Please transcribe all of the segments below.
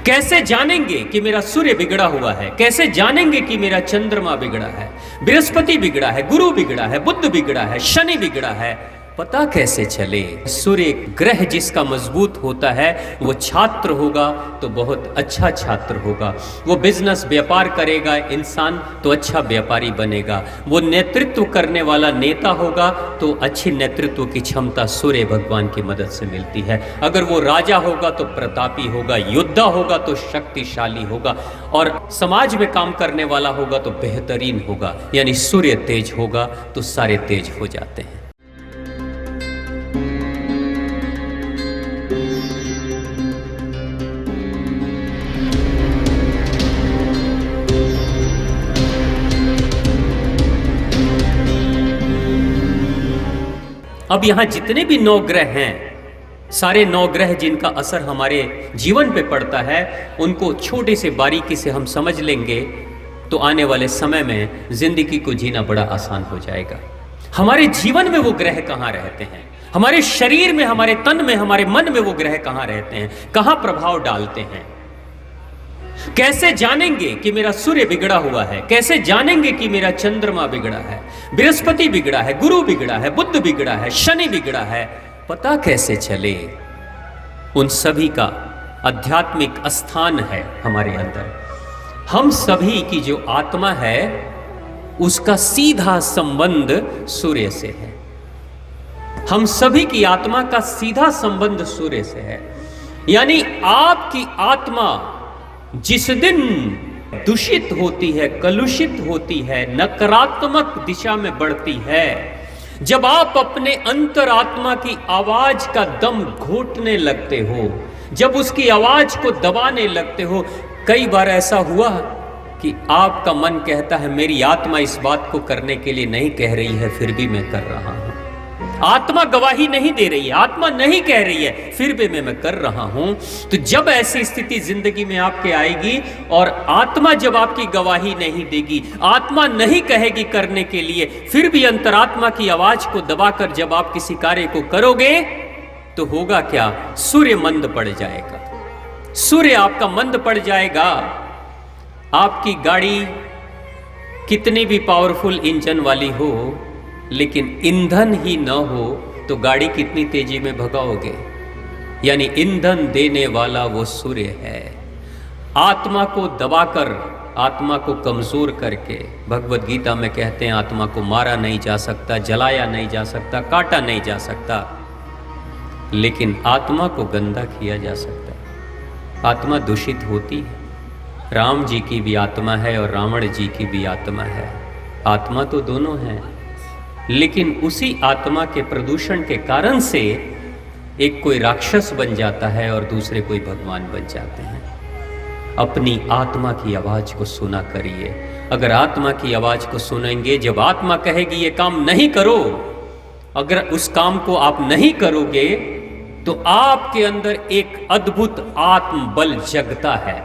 कैसे जानेंगे कि मेरा सूर्य बिगड़ा हुआ है? कैसे जानेंगे कि मेरा चंद्रमा बिगड़ा है, बृहस्पति बिगड़ा है, गुरु बिगड़ा है, बुध बिगड़ा है, शनि बिगड़ा है? पता कैसे चले? सूर्य ग्रह जिसका मजबूत होता है वो छात्र होगा तो बहुत अच्छा छात्र होगा, वो बिजनेस व्यापार करेगा इंसान तो अच्छा व्यापारी बनेगा, वो नेतृत्व करने वाला नेता होगा तो अच्छी नेतृत्व की क्षमता सूर्य भगवान की मदद से मिलती है। अगर वो राजा होगा तो प्रतापी होगा, योद्धा होगा तो शक्तिशाली होगा, और समाज में काम करने वाला होगा तो बेहतरीन होगा। यानी सूर्य तेज होगा तो सारे तेज हो जाते हैं। अब यहां जितने भी 9 ग्रह हैं, सारे 9 ग्रह जिनका असर हमारे जीवन पे पड़ता है, उनको छोटे से बारीकी से हम समझ लेंगे तो आने वाले समय में जिंदगी को जीना बड़ा आसान हो जाएगा। हमारे जीवन में वो ग्रह कहाँ रहते हैं, हमारे शरीर में, हमारे तन में, हमारे मन में वो ग्रह कहाँ रहते हैं, कहाँ प्रभाव डालते हैं? कैसे जानेंगे कि मेरा सूर्य बिगड़ा हुआ है? कैसे जानेंगे कि मेरा चंद्रमा बिगड़ा है, बृहस्पति बिगड़ा है, गुरु बिगड़ा है, बुध बिगड़ा है, शनि बिगड़ा है? पता कैसे चले? उन सभी का आध्यात्मिक स्थान है हमारे अंदर। हम सभी की जो आत्मा है उसका सीधा संबंध सूर्य से है। हम सभी की आत्मा का सीधा संबंध सूर्य से है। यानी आपकी आत्मा जिस दिन दूषित होती है, कलुषित होती है, नकारात्मक दिशा में बढ़ती है, जब आप अपने अंतरात्मा की आवाज का दम घोटने लगते हो, जब उसकी आवाज को दबाने लगते हो, कई बार ऐसा हुआ कि आपका मन कहता है मेरी आत्मा इस बात को करने के लिए नहीं कह रही है, फिर भी मैं कर रहा हूं। आत्मा गवाही नहीं दे रही है, आत्मा नहीं कह रही है, फिर भी मैं कर रहा हूं। तो जब ऐसी स्थिति जिंदगी में आपके आएगी और आत्मा जब आपकी गवाही नहीं देगी, आत्मा नहीं कहेगी करने के लिए, फिर भी अंतरात्मा की आवाज को दबाकर जब आप किसी कार्य को करोगे तो होगा क्या? सूर्य मंद पड़ जाएगा, सूर्य आपका मंद पड़ जाएगा। आपकी गाड़ी कितनी भी पावरफुल इंजन वाली हो, लेकिन ईंधन ही न हो तो गाड़ी कितनी तेजी में भगाओगे? यानी ईंधन देने वाला वो सूर्य है। आत्मा को दबाकर, आत्मा को कमजोर करके, भगवत गीता में कहते हैं आत्मा को मारा नहीं जा सकता, जलाया नहीं जा सकता, काटा नहीं जा सकता, लेकिन आत्मा को गंदा किया जा सकता है। आत्मा दूषित होती है। राम जी की भी आत्मा है और रावण जी की भी आत्मा है। आत्मा तो दोनों हैं, लेकिन उसी आत्मा के प्रदूषण के कारण से एक कोई राक्षस बन जाता है और दूसरे कोई भगवान बन जाते हैं। अपनी आत्मा की आवाज को सुना करिए। अगर आत्मा की आवाज को सुनेंगे, जब आत्मा कहेगी ये काम नहीं करो, अगर उस काम को आप नहीं करोगे तो आपके अंदर एक अद्भुत आत्म बल जगता है,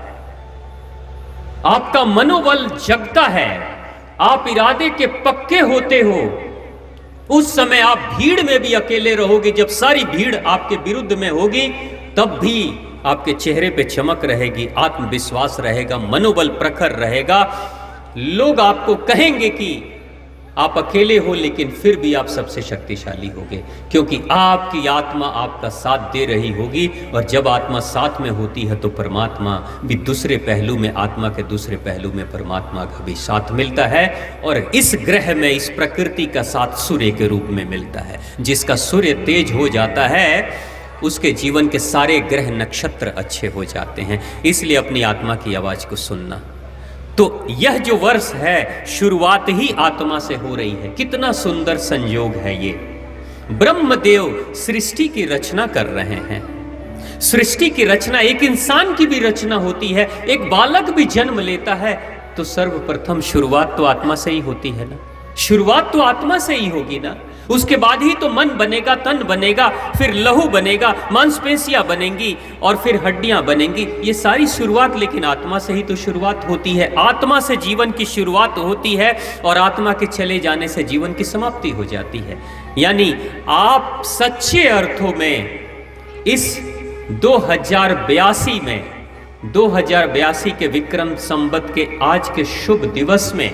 आपका मनोबल जगता है, आप इरादे के पक्के होते हो। उस समय आप भीड़ में भी अकेले रहोगे, जब सारी भीड़ आपके विरुद्ध में होगी तब भी आपके चेहरे पे चमक रहेगी, आत्मविश्वास रहेगा, मनोबल प्रखर रहेगा। लोग आपको कहेंगे कि आप अकेले हो, लेकिन फिर भी आप सबसे शक्तिशाली होगे, क्योंकि आपकी आत्मा आपका साथ दे रही होगी। और जब आत्मा साथ में होती है तो परमात्मा भी दूसरे पहलू में, आत्मा के दूसरे पहलू में परमात्मा का भी साथ मिलता है। और इस ग्रह में, इस प्रकृति का साथ सूर्य के रूप में मिलता है। जिसका सूर्य तेज हो जाता है उसके जीवन के सारे ग्रह नक्षत्र अच्छे हो जाते हैं। इसलिए अपनी आत्मा की आवाज को सुनना। तो यह जो वर्ष है, शुरुआत ही आत्मा से हो रही है। कितना सुंदर संयोग है ये। ब्रह्मदेव सृष्टि की रचना कर रहे हैं। सृष्टि की रचना, एक इंसान की भी रचना होती है, एक बालक भी जन्म लेता है, तो सर्वप्रथम शुरुआत तो आत्मा से ही होती है ना। शुरुआत तो आत्मा से ही होगी ना। उसके बाद ही तो मन बनेगा, तन बनेगा, फिर लहू बनेगा, मांसपेशियां बनेंगी और फिर हड्डियां बनेंगी। ये सारी शुरुआत लेकिन आत्मा से ही तो शुरुआत होती है। आत्मा से जीवन की शुरुआत होती है और आत्मा के चले जाने से जीवन की समाप्ति हो जाती है। यानी आप सच्चे अर्थों में इस 2082 में 2082 के विक्रम संवत के आज के शुभ दिवस में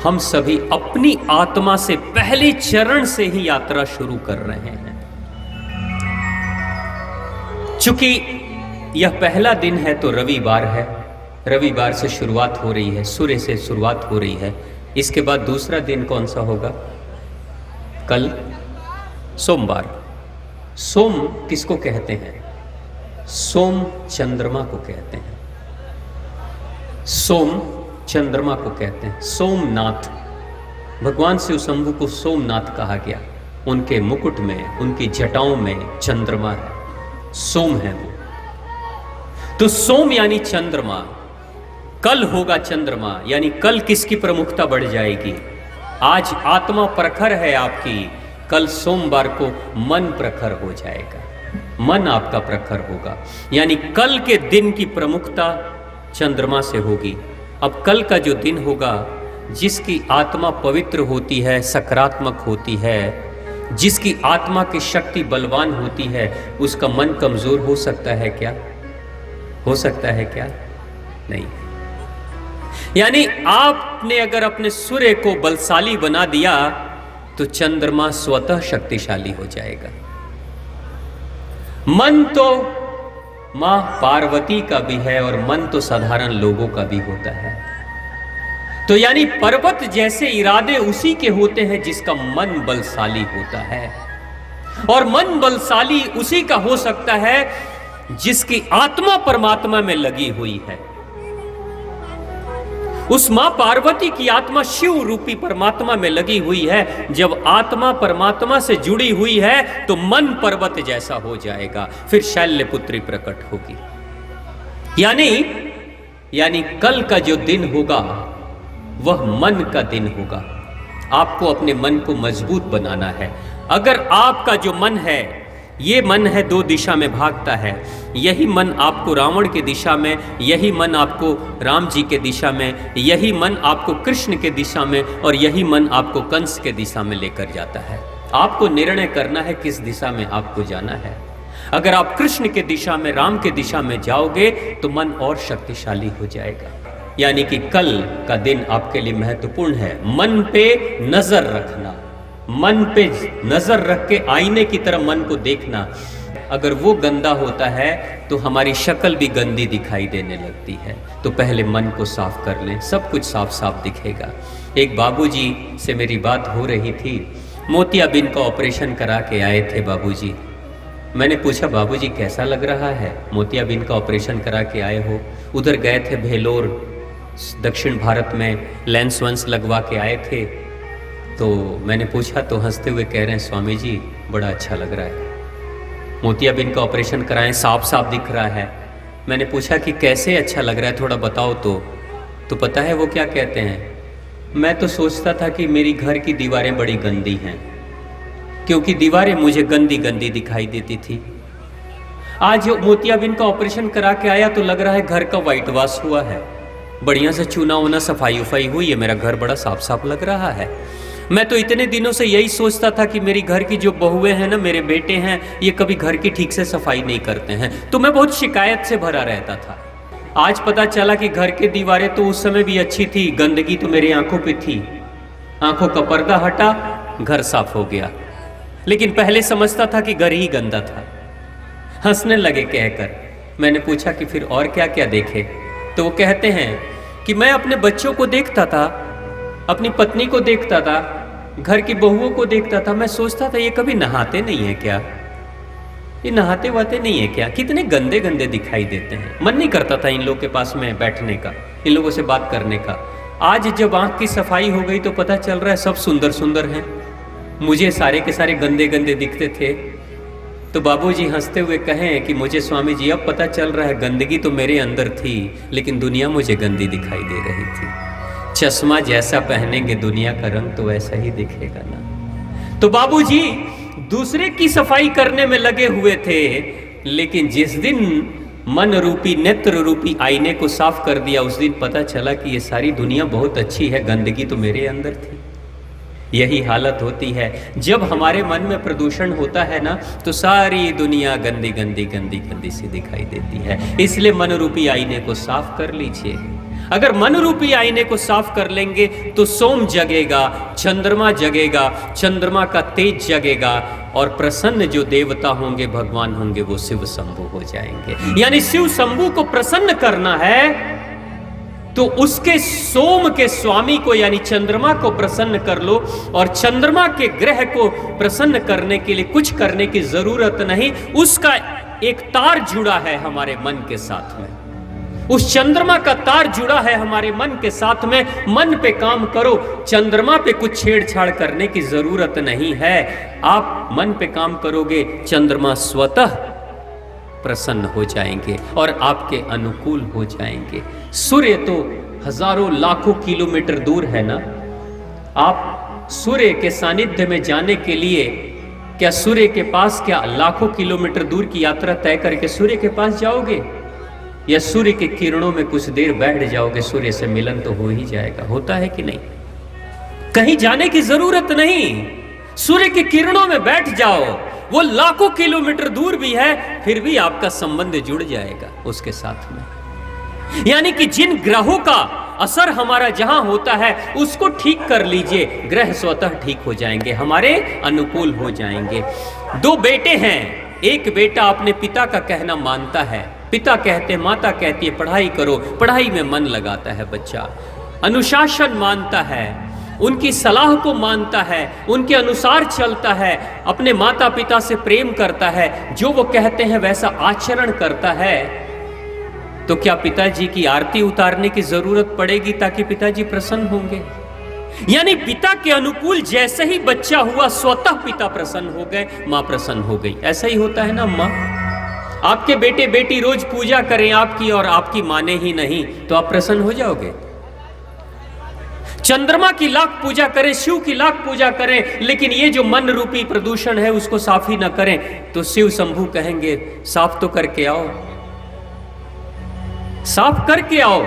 हम सभी अपनी आत्मा से पहले चरण से ही यात्रा शुरू कर रहे हैं। चूंकि यह पहला दिन है तो रविवार है, रविवार से शुरुआत हो रही है, सूर्य से शुरुआत हो रही है। इसके बाद दूसरा दिन कौन सा होगा? कल सोमवार। सोम किसको कहते हैं? सोम चंद्रमा को कहते हैं। सोम चंद्रमा को कहते हैं। सोमनाथ, भगवान शिव शंभु को सोमनाथ कहा गया। उनके मुकुट में, उनकी जटाओं में चंद्रमा है, सोम है वो। तो सोम यानी चंद्रमा। कल होगा चंद्रमा, यानी कल किसकी प्रमुखता बढ़ जाएगी? आज आत्मा प्रखर है आपकी, कल सोमवार को मन प्रखर हो जाएगा, मन आपका प्रखर होगा। यानी कल के दिन की प्रमुखता चंद्रमा से होगी। अब कल का जो दिन होगा, जिसकी आत्मा पवित्र होती है, सकारात्मक होती है, जिसकी आत्मा की शक्ति बलवान होती है, उसका मन कमजोर हो सकता है क्या? हो सकता है क्या? नहीं। यानी आपने अगर अपने सूर्य को बलशाली बना दिया तो चंद्रमा स्वतः शक्तिशाली हो जाएगा। मन तो मां पार्वती का भी है और मन तो साधारण लोगों का भी होता है। तो यानी पर्वत जैसे इरादे उसी के होते हैं जिसका मन बलशाली होता है, और मन बलशाली उसी का हो सकता है जिसकी आत्मा परमात्मा में लगी हुई है। उस मां पार्वती की आत्मा शिव रूपी परमात्मा में लगी हुई है। जब आत्मा परमात्मा से जुड़ी हुई है तो मन पर्वत जैसा हो जाएगा, फिर शैल्यपुत्री प्रकट होगी। यानी कल का जो दिन होगा वह मन का दिन होगा। आपको अपने मन को मजबूत बनाना है। अगर आपका जो मन है, ये मन है दो दिशा में भागता है, यही मन आपको रावण की दिशा में, यही मन आपको राम जी के दिशा में, यही मन आपको कृष्ण के दिशा में, और यही मन आपको कंस के दिशा में लेकर जाता है। आपको निर्णय करना है किस दिशा में आपको जाना है। अगर आप कृष्ण के दिशा में, राम के दिशा में जाओगे तो मन और शक्तिशाली हो जाएगा। यानी कि कल का दिन आपके लिए महत्वपूर्ण है। मन पे नजर रखना, मन पे नजर रख के आईने की तरह मन को देखना। अगर वो गंदा होता है तो हमारी शक्ल भी गंदी दिखाई देने लगती है। तो पहले मन को साफ कर लें, सब कुछ साफ साफ दिखेगा। एक बाबूजी से मेरी बात हो रही थी, मोतियाबिंद का ऑपरेशन करा के आए थे बाबूजी। मैंने पूछा, बाबूजी कैसा लग रहा है? मोतियाबिंद का ऑपरेशन करा के आए हो, उधर गए थे भेलोर, दक्षिण भारत में लेंस वेंस लगवा के आए थे। तो मैंने पूछा तो हंसते हुए कह रहे हैं, स्वामी जी बड़ा अच्छा लग रहा है, मोतियाबिंद का ऑपरेशन कराएं, साफ साफ दिख रहा है। मैंने पूछा कि कैसे अच्छा लग रहा है, थोड़ा बताओ तो पता है वो क्या कहते हैं? मैं तो सोचता था कि मेरी घर की दीवारें बड़ी गंदी हैं, क्योंकि दीवारें मुझे गंदी गंदी दिखाई देती थी। आज मोतियाबिंद का ऑपरेशन करा के आया तो लग रहा है घर का व्हाइट वॉश हुआ है, बढ़िया से चूना वूना सफाई उफाई हुई है, मेरा घर बड़ा साफ साफ लग रहा है। मैं तो इतने दिनों से यही सोचता था कि मेरी घर की जो बहुएं हैं ना, मेरे बेटे हैं, ये कभी घर की ठीक से सफाई नहीं करते हैं, तो मैं बहुत शिकायत से भरा रहता था। आज पता चला कि घर की दीवारें तो उस समय भी अच्छी थी, गंदगी तो मेरी आंखों पे थी। आंखों का पर्दा हटा, घर साफ हो गया। लेकिन पहले समझता था कि घर ही गंदा था। हंसने लगे कहकर। मैंने पूछा कि फिर और क्या क्या देखे? तो वो कहते हैं कि मैं अपने बच्चों को देखता था, अपनी पत्नी को देखता था, घर की बहुओं को देखता था। मैं सोचता था ये कभी नहाते नहीं है क्या? ये नहाते वाते नहीं है क्या? कितने गंदे गंदे दिखाई देते हैं। मन नहीं करता था इन लोगों के पास में बैठने का, इन लोगों से बात करने का। आज जब आंख की सफाई हो गई तो पता चल रहा है सब सुंदर सुंदर हैं, मुझे सारे के सारे गंदे गंदे दिखते थे। तो बाबूजी हंसते हुए कहें कि मुझे स्वामी जी अब पता चल रहा है, गंदगी तो मेरे अंदर थी लेकिन दुनिया मुझे गंदी दिखाई दे रही थी। चश्मा जैसा पहनेंगे दुनिया का रंग तो वैसा ही दिखेगा ना। तो बाबूजी दूसरे की सफाई करने में लगे हुए थे, लेकिन जिस दिन मन रूपी नेत्र रूपी आईने को साफ कर दिया, उस दिन पता चला कि ये सारी दुनिया बहुत अच्छी है, गंदगी तो मेरे अंदर थी। यही हालत होती है। जब हमारे मन में प्रदूषण होता है ना, तो सारी दुनिया गंदी गंदी गंदी गंदी सी दिखाई देती है। इसलिए मन रूपी आईने को साफ कर लीजिए। अगर मन रूपी आईने को साफ कर लेंगे तो सोम जगेगा, चंद्रमा जगेगा, चंद्रमा का तेज जगेगा, और प्रसन्न जो देवता होंगे, भगवान होंगे, वो शिव शंभु हो जाएंगे। यानी शिव शंभु को प्रसन्न करना है तो उसके सोम के स्वामी को यानी चंद्रमा को प्रसन्न कर लो। और चंद्रमा के ग्रह को प्रसन्न करने के लिए कुछ करने की जरूरत नहीं, उसका एक तार जुड़ा है हमारे मन के साथ में। उस चंद्रमा का तार जुड़ा है हमारे मन के साथ में। मन पे काम करो, चंद्रमा पे कुछ छेड़छाड़ करने की जरूरत नहीं है। आप मन पे काम करोगे, चंद्रमा स्वतः प्रसन्न हो जाएंगे और आपके अनुकूल हो जाएंगे। सूर्य तो हजारों लाखों किलोमीटर दूर है ना। आप सूर्य के सानिध्य में जाने के लिए क्या सूर्य के पास क्या लाखों किलोमीटर दूर की यात्रा तय करके सूर्य के पास जाओगे, या सूर्य के किरणों में कुछ देर बैठ जाओगे? सूर्य से मिलन तो हो ही जाएगा। होता है कि नहीं? कहीं जाने की जरूरत नहीं, सूर्य के किरणों में बैठ जाओ। वो लाखों किलोमीटर दूर भी है, फिर भी आपका संबंध जुड़ जाएगा उसके साथ में। यानी कि जिन ग्रहों का असर हमारा जहां होता है उसको ठीक कर लीजिए, ग्रह स्वतः ठीक हो जाएंगे, हमारे अनुकूल हो जाएंगे। दो बेटे हैं, एक बेटा अपने पिता का कहना मानता है, पिता कहते माता कहती है पढ़ाई करो, पढ़ाई में मन लगाता है बच्चा, अनुशासन मानता है, उनकी सलाह को मानता है, उनके अनुसार चलता है, अपने माता पिता से प्रेम करता है, जो वो कहते हैं वैसा आचरण करता है। तो क्या पिताजी की आरती उतारने की जरूरत पड़ेगी ताकि पिताजी प्रसन्न होंगे? यानी पिता के अनुकूल जैसे ही बच्चा हुआ, स्वतः पिता प्रसन्न हो गए, मां प्रसन्न हो गई। ऐसा ही होता है ना मां? आपके बेटे बेटी रोज पूजा करें आपकी और आपकी माने ही नहीं, तो आप प्रसन्न हो जाओगे? चंद्रमा की लाख पूजा करें, शिव की लाख पूजा करें, लेकिन ये जो मन रूपी प्रदूषण है उसको साफ ही ना करें, तो शिव शंभु कहेंगे साफ तो करके आओ, साफ करके आओ।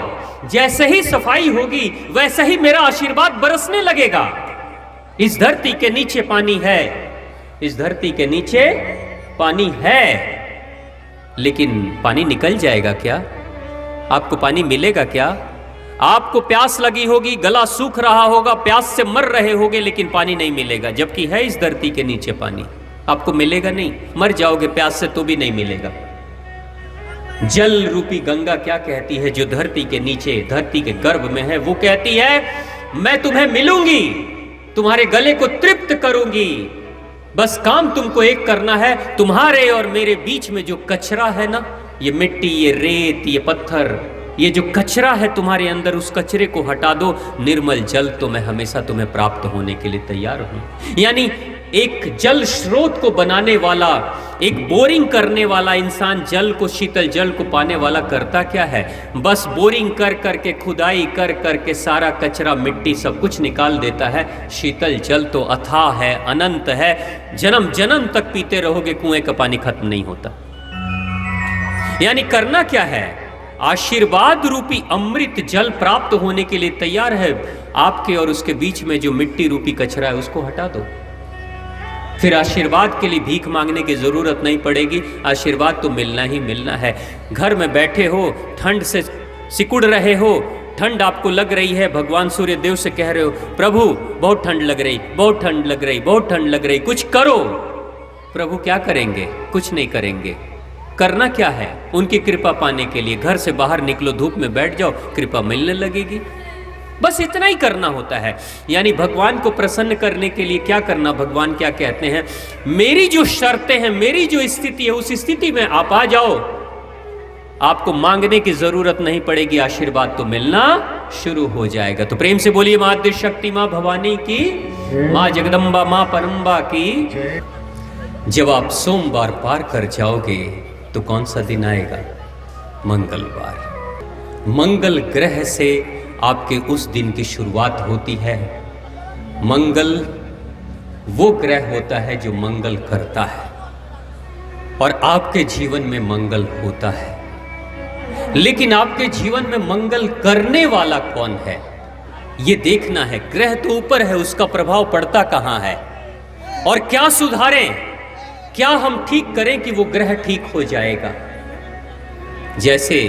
जैसे ही सफाई होगी वैसे ही मेरा आशीर्वाद बरसने लगेगा। इस धरती के नीचे पानी है, इस धरती के नीचे पानी है, लेकिन पानी निकल जाएगा क्या? आपको पानी मिलेगा क्या? आपको प्यास लगी होगी, गला सूख रहा होगा, प्यास से मर रहे होगे, लेकिन पानी नहीं मिलेगा, जबकि है इस धरती के नीचे पानी। आपको मिलेगा नहीं, मर जाओगे प्यास से तो भी नहीं मिलेगा। जल रूपी गंगा क्या कहती है? जो धरती के नीचे, धरती के गर्भ में है, वो कहती है मैं तुम्हें मिलूंगी, तुम्हारे गले को तृप्त करूंगी, बस काम तुमको एक करना है, तुम्हारे और मेरे बीच में जो कचरा है ना, ये मिट्टी, ये रेत, ये पत्थर, ये जो कचरा है तुम्हारे अंदर, उस कचरे को हटा दो, निर्मल जल तो मैं हमेशा तुम्हें प्राप्त होने के लिए तैयार हूं। यानी एक जल स्रोत को बनाने वाला, एक बोरिंग करने वाला इंसान जल को, शीतल जल को पाने वाला करता क्या है? बस बोरिंग कर करके, खुदाई कर करके सारा कचरा, मिट्टी, सब कुछ निकाल देता है। शीतल जल तो अथाह है, अनंत है, जन्म जन्म तक पीते रहोगे, कुएं का पानी खत्म नहीं होता। यानी करना क्या है? आशीर्वाद रूपी अमृत जल प्राप्त होने के लिए तैयार है। आपके और उसके बीच में जो मिट्टी रूपी कचरा है उसको हटा दो, फिर आशीर्वाद के लिए भीख मांगने की जरूरत नहीं पड़ेगी। आशीर्वाद तो मिलना ही मिलना है। घर में बैठे हो, ठंड से सिकुड़ रहे हो, ठंड आपको लग रही है, भगवान सूर्य देव से कह रहे हो प्रभु बहुत ठंड लग रही, बहुत ठंड लग रही, बहुत ठंड लग रही, कुछ करो। प्रभु क्या करेंगे? कुछ नहीं करेंगे। करना क्या है? उनकी कृपा पाने के लिए घर से बाहर निकलो, धूप में बैठ जाओ, कृपा मिलने लगेगी। बस इतना ही करना होता है। यानी भगवान को प्रसन्न करने के लिए क्या करना? भगवान क्या कहते हैं? मेरी जो शर्तें हैं, मेरी जो स्थिति है, उस स्थिति में आप आ जाओ, आपको मांगने की जरूरत नहीं पड़ेगी, आशीर्वाद तो मिलना शुरू हो जाएगा। तो प्रेम से बोलिए मां आद्य शक्ति, मां भवानी की, मां जगदम्बा, मां परम्बा की। जब आप सोमवार पार कर जाओगे तो कौन सा दिन आएगा? मंगलवार। मंगल ग्रह से आपके उस दिन की शुरुआत होती है। मंगल वो ग्रह होता है जो मंगल करता है, और आपके जीवन में मंगल होता है। लेकिन आपके जीवन में मंगल करने वाला कौन है? ये देखना है। ग्रह तो ऊपर है, उसका प्रभाव पड़ता कहां है और क्या सुधारें, क्या हम ठीक करें कि वो ग्रह ठीक हो जाएगा। जैसे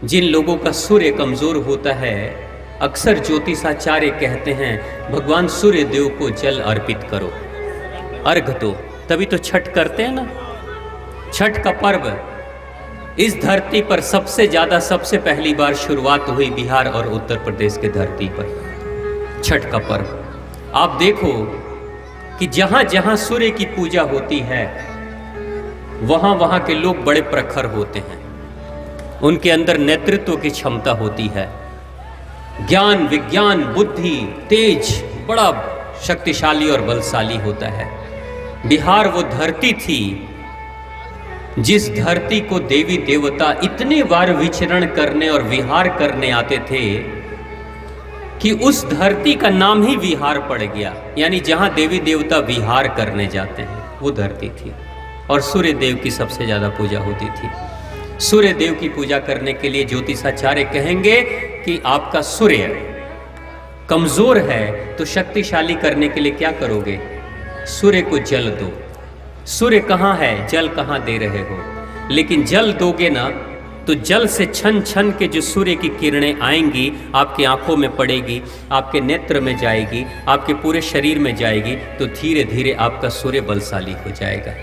जिन लोगों का सूर्य कमजोर होता है, अक्सर ज्योतिषाचार्य कहते हैं भगवान सूर्य देव को जल अर्पित करो, अर्घ दो, तभी तो छठ करते हैं ना। छठ का पर्व इस धरती पर सबसे ज्यादा, सबसे पहली बार शुरुआत हुई बिहार और उत्तर प्रदेश के धरती पर छठ का पर्व। आप देखो कि जहां जहां सूर्य की पूजा होती है वहां वहां के लोग बड़े प्रखर होते हैं, उनके अंदर नेतृत्व की क्षमता होती है, ज्ञान विज्ञान बुद्धि तेज बड़ा शक्तिशाली और बलशाली होता है। बिहार वो धरती थी जिस धरती को देवी देवता इतने बार विचरण करने और विहार करने आते थे कि उस धरती का नाम ही विहार पड़ गया, यानी जहां देवी देवता विहार करने जाते हैं वो धरती थी। और सूर्य देव की सबसे ज्यादा पूजा होती थी। सूर्य देव की पूजा करने के लिए ज्योतिषाचार्य कहेंगे कि आपका सूर्य कमजोर है तो शक्तिशाली करने के लिए क्या करोगे, सूर्य को जल दो। सूर्य कहाँ है, जल कहाँ दे रहे हो, लेकिन जल दोगे ना तो जल से छन छन के जो सूर्य की किरणें आएंगी आपकी आंखों में पड़ेगी, आपके नेत्र में जाएगी, आपके पूरे शरीर में जाएगी, तो धीरे धीरे आपका सूर्य बलशाली हो जाएगा।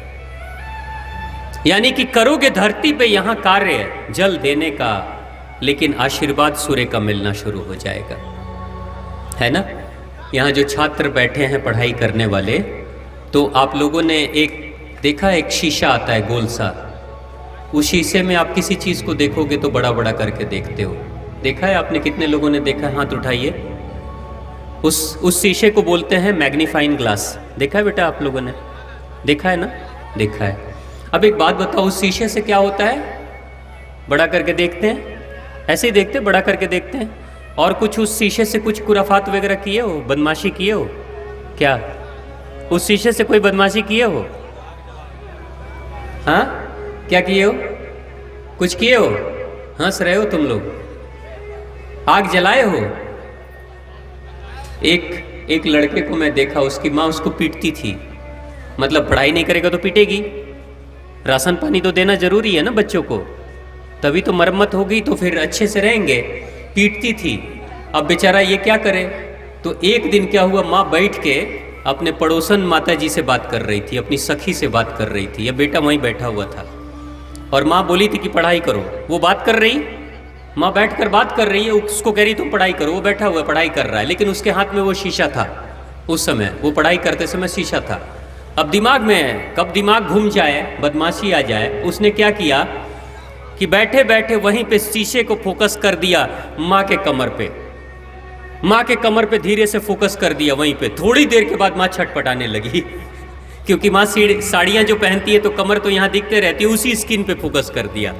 यानी कि करोगे धरती पे यहां कार्य जल देने का, लेकिन आशीर्वाद सूर्य का मिलना शुरू हो जाएगा, है ना। यहाँ जो छात्र बैठे हैं पढ़ाई करने वाले, तो आप लोगों ने एक देखा, एक शीशा आता है गोल सा, उस शीशे में आप किसी चीज को देखोगे तो बड़ा बड़ा करके देखते हो। देखा है आपने, कितने लोगों ने देखा है, हाथ उठाइए। उस शीशे को बोलते हैं मैग्नीफाइंग ग्लास। देखा है बेटा आप लोगों ने, देखा है ना, देखा है। अब एक बात बताओ, उस शीशे से क्या होता है, बड़ा करके देखते हैं, ऐसे ही देखते, बड़ा करके देखते हैं। और कुछ उस शीशे से कुछ कुराफात वगैरह किए हो, बदमाशी किए हो क्या, उस शीशे से कोई बदमाशी किए हो, हाँ क्या किए हो, कुछ किए हो, हंस रहे हो तुम लोग, आग जलाए हो। एक लड़के को मैं देखा, उसकी माँ उसको पीटती थी, मतलब पढ़ाई नहीं करेगा तो पीटेगी, राशन पानी तो देना जरूरी है ना बच्चों को, तभी तो मरम्मत होगी, तो फिर अच्छे से रहेंगे, पीटती थी। अब बेचारा ये क्या करे, तो एक दिन क्या हुआ, माँ बैठ के अपने पड़ोसन माता जी से बात कर रही थी, अपनी सखी से बात कर रही थी, या बेटा वहीं बैठा हुआ था, और माँ बोली थी कि पढ़ाई करो, वो बात कर रही, माँ बैठकर बात कर रही है, उसको कह रही तुम पढ़ाई करो, वो बैठा हुआ पढ़ाई कर रहा है, लेकिन उसके हाथ में वो शीशा था, उस समय वो पढ़ाई करते समय शीशा था। अब दिमाग में कब दिमाग घूम जाए, बदमाशी आ जाए, उसने क्या किया कि बैठे बैठे वहीं पे शीशे को फोकस कर दिया माँ के कमर पे, माँ के कमर पे धीरे से फोकस कर दिया वहीं पे। थोड़ी देर के बाद माँ छटपटाने लगी क्योंकि माँ साड़ियाँ जो पहनती है तो कमर तो यहाँ दिखते रहती है, उसी स्किन पे फोकस कर दिया।